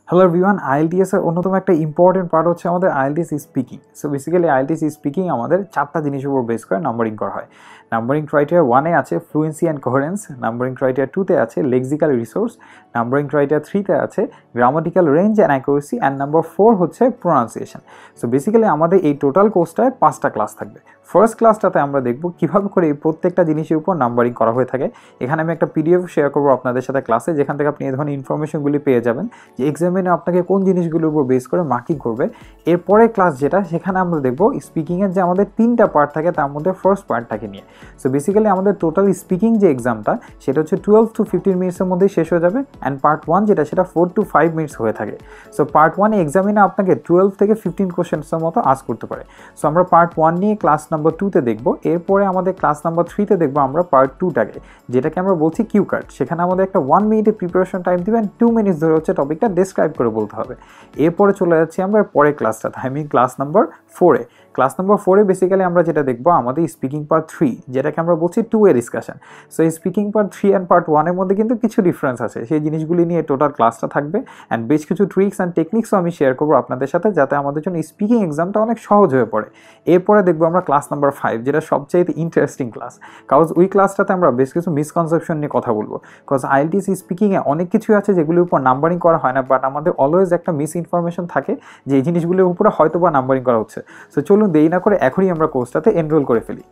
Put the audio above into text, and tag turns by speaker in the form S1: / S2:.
S1: Hello everyone, IELTS এর অন্যতম একটা ইম্পর্টেন্ট পার্ট হচ্ছে আমাদের IELTS speaking. So basically IELTS speaking আমাদের 4টা জিনিসের উপর বেস করে নাম্বারিং করা হয়। নাম্বারিং ক্রাইটেরিয়া 1-এ আছে fluency and coherence, numbering criteria 2-তে আছে লেক্সিক্যাল রিসোর্স, নাম্বারিং ক্রাইটেরিয়া 3-তে আছে grammatical range and accuracy, and number 4 হচ্ছে প্রোনাউন্সিয়েশন। সো বেসিক্যালি আমাদের এই টোটাল কোর্সটায় 5টা ক্লাস থাকবে। ফার্স্ট ক্লাসটাতে আমরা দেখব কীভাবে করে এই প্রত্যেকটা জিনিসের উপর নাম্বারিং করা হয়ে থাকে। এখানে আমি একটা পিডিএফ শেয়ার করবো আপনাদের সাথে ক্লাসে, যেখান থেকে আপনি এই ধরনের ইনফরমেশনগুলি পেয়ে যাবেন যে এক্সামিনে আপনাকে কোন জিনিসগুলোর উপর বেস করে মার্কিং করবে। এরপরে ক্লাস যেটা, সেখানে আমরা দেখবো স্পিকিংয়ের যে আমাদের 3টা পার্ট থাকে তার মধ্যে ফার্স্ট পার্টটাকে নিয়ে। সো বেসিক্যালি আমাদের টোটাল স্পিকিং যে এক্সামটা সেটা হচ্ছে 12 to 15 মিনিটসের মধ্যেই শেষ হয়ে যাবে, অ্যান্ড পার্ট 1 যেটা সেটা 4 to 5 মিনিটস হয়ে থাকে। সো পার্ট 1 এক্সামিনে আপনাকে 12 থেকে 15 কোশ্চেন্সের মতো আস্ক করতে পারে। সো আমরা পার্ট 1 নিয়ে ক্লাস নাম্বার 2-তে দেখবো। এরপরে আমাদের ক্লাস নাম্বার 3-তে দেখবো আমরা পার্ট 2টাকে, যেটাকে আমরা বলছি কিউ কার্ড। সেখানে আমাদের একটা 1 মিনিটের প্রিপারেশন টাইম দিবেন, 2 মিনিটস ধরে হচ্ছে টপিকটা ডেসক্রাইব করে বলতে হবে। এরপরে চলে যাচ্ছি আমরা পরের ক্লাসটাতে, আই মিন ক্লাস নাম্বার 4-এ। ক্লাস নাম্বার 4-এ বেসিক্যালি আমরা যেটা দেখবো আমাদের স্পিকিং পার্ট 3, যেটাকে আমরা বলছি 2-এ ডিসকাশন। সো এই স্পিকিং পার্ট 3 অ্যান্ড পার্ট 1-এর মধ্যে কিন্তু কিছু ডিফারেন্স আছে, সেই জিনিসগুলি নিয়ে টোটাল ক্লাসটা থাকবে। অ্যান্ড বেশ কিছু ট্রিক্স অ্যান্ড টেকনিক্সও আমি শেয়ার করবো আপনাদের সাথে, যাতে আমাদের জন্য স্পিকিং এক্সামটা অনেক সহজ হয়ে পড়ে। এরপরে দেখবো আমরা ক্লাস নাম্বার 5, যেটা সবচেয়ে ইন্টারেস্টিং ক্লাস, কারণ ওই ক্লাসটাতে আমরা বেশ কিছু মিসকনসেপশন নিয়ে কথা বলবো। বিকজ আইএলটিএস স্পিকিংয়ে অনেক কিছু আছে যেগুলির উপর নাম্বারিং করা হয় না, বাট আমাদের অলওয়েজ একটা মিস ইনফরমেশন থাকে যে এই জিনিসগুলির উপরে হয়তো বা নাম্বারিং করা হচ্ছে। সো চলুন দেরি না করে এখনই আমরা কোর্সটাতে এনরোল করে ফেলি।